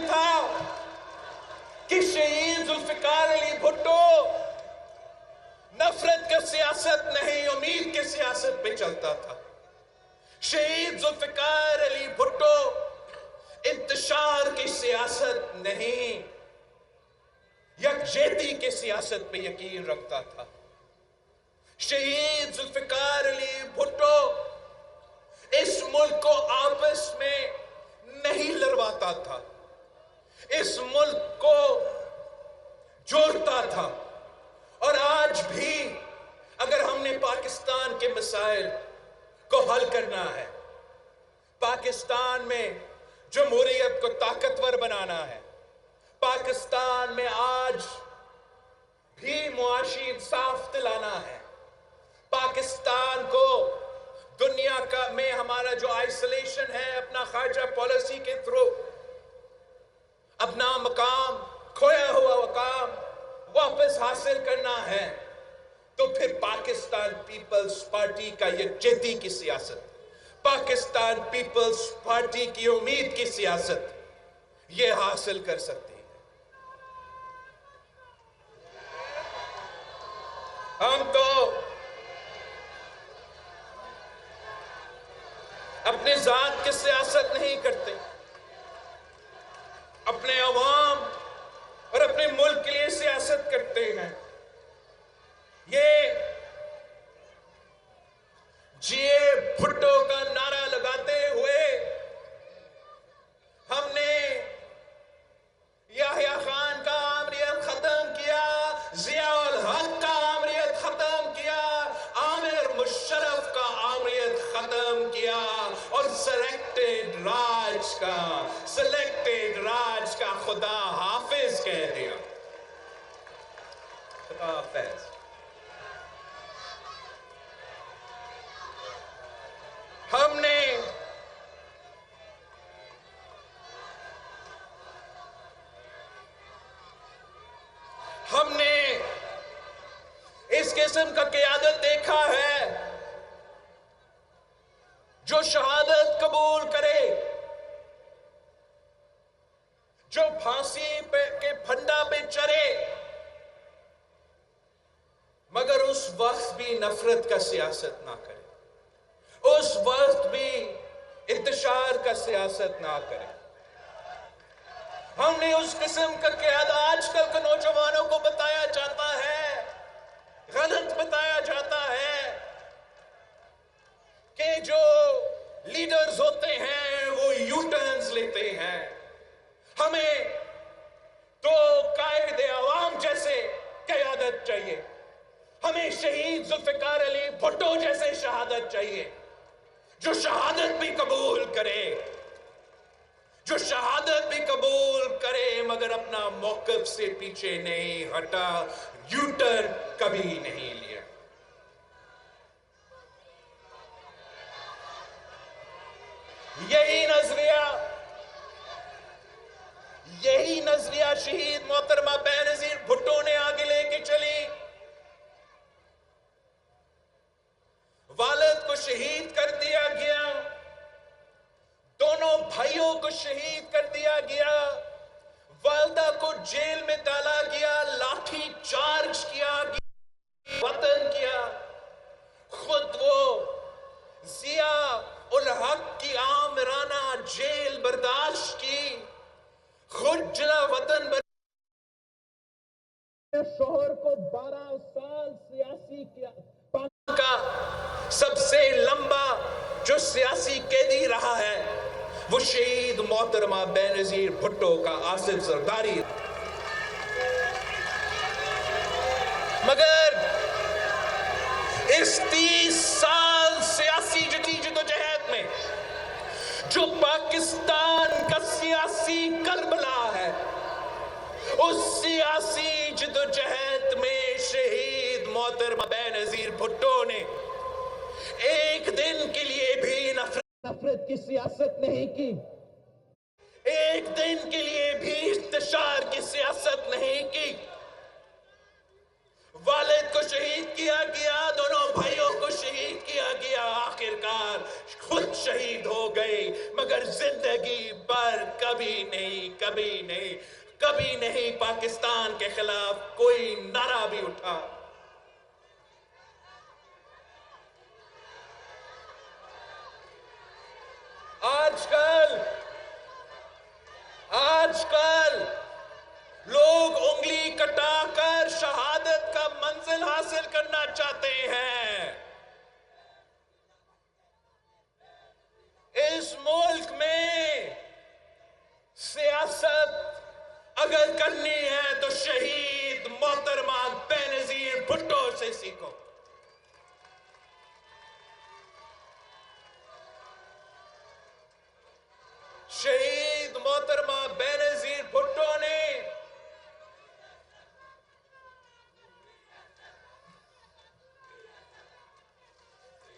تھا کہ شہید ذوالفقار علی بھٹو نفرت کا سیاست نہیں، امید کے سیاست پہ چلتا تھا. شہید ذوالفقار علی بھٹو انتشار کی سیاست نہیں، یکجہتی کی سیاست پہ یقین رکھتا تھا. شہید ذوالفقار علی بھٹو اس ملک کو آپس میں نہیں لڑواتا تھا، اس ملک کو جوڑتا تھا. اور آج بھی اگر ہم نے پاکستان کے مسائل کو حل کرنا ہے، پاکستان میں جمہوریت کو طاقتور بنانا ہے، پاکستان میں آج بھی معاشی انصاف دلانا ہے، پاکستان کو دنیا کا میں ہمارا جو آئسولیشن ہے اپنا خارجہ پالیسی کے تھرو اپنا مقام، کھویا ہوا مقام واپس حاصل کرنا ہے، تو پھر پاکستان پیپلز پارٹی کا یکجہتی کی سیاست، پاکستان پیپلز پارٹی کی امید کی سیاست یہ حاصل کر سکتی ہے. ہم تو اپنے ذات کی سیاست نہیں کرتے، اپنے عوام اور اپنے ملک کے لیے سیاست کرتے ہیں. یہ جیے بھٹو کا نعرہ لگاتے ہوئے ہم نے یحییٰ خان کا آمریت ختم کیا، ضیاء الحق کا آمریت ختم کیا، عامر مشرف کا آمریت ختم کیا، اور سلیکٹڈ راج کا خدا حافظ کہہ دیا. خدا حافظ. ہم نے اس قسم کا قیادت دیکھا ہے جو شہادت قبول کرے، جو پھانسی کے پھندا پہ چڑھے، مگر اس وقت بھی نفرت کا سیاست نہ کرے، اس وقت بھی انتشار کا سیاست نہ کرے. ہم نے اس قسم کا قیادت آج کل کے نوجوانوں کو بتایا جاتا ہے، غلط بتایا جاتا ہے کہ جو لیڈرز ہوتے ہیں وہ یو ٹرنز لیتے ہیں. ہمیں تو قائد عوام جیسے قیادت چاہیے، ہمیں شہید ذوالفقار علی بھٹو جیسے شہادت چاہیے، جو شہادت بھی قبول کرے، جو شہادت بھی قبول کرے مگر اپنا موقف سے پیچھے نہیں ہٹا، یو ٹرن کبھی نہیں لیا. یہی نظریہ شہید محترمہ بینظیر بھٹو نے آگے لے کے چلی. والد کو شہید کر دیا گیا، دونوں بھائیوں کو شہید کر دیا گیا، والدہ کو جیل میں ڈالا گیا، لاٹھی چارج کیا گیا، وطن کیا. خود وہ ضیاء الحق کی آمرانہ جیل برداشت کی، خود جلا وطن شوہر کو 12 سال سیاسی کا سب سے لمبا جو سیاسی قیدی رہا ہے وہ شہید محترمہ بینظیر بھٹو کا آصف زرداری. مگر اس 30 سال سیاسی جدوجہد میں جو پاکستان کا سیاسی کربلا ہے، اس سیاسی جدوجہد میں شہید محترمہ بینظیر بھٹو نے ایک دن کے لیے بھی نفرت کی سیاست نہیں کی، ایک دن کے لیے بھی انتشار کی سیاست نہیں کی. والد کو شہید کیا گیا، دونوں بھائیوں کو شہید کیا گیا، آخرکار خود شہید ہو گئے، مگر زندگی بھر کبھی نہیں پاکستان کے خلاف کوئی نعرہ بھی اٹھا۔ آج کل لوگ انگلی کٹا کر شہادت کا منزل حاصل کرنا چاہتے ہیں۔ اس ملک میں سیاست اگر کرنی ہے تو شہید محترمہ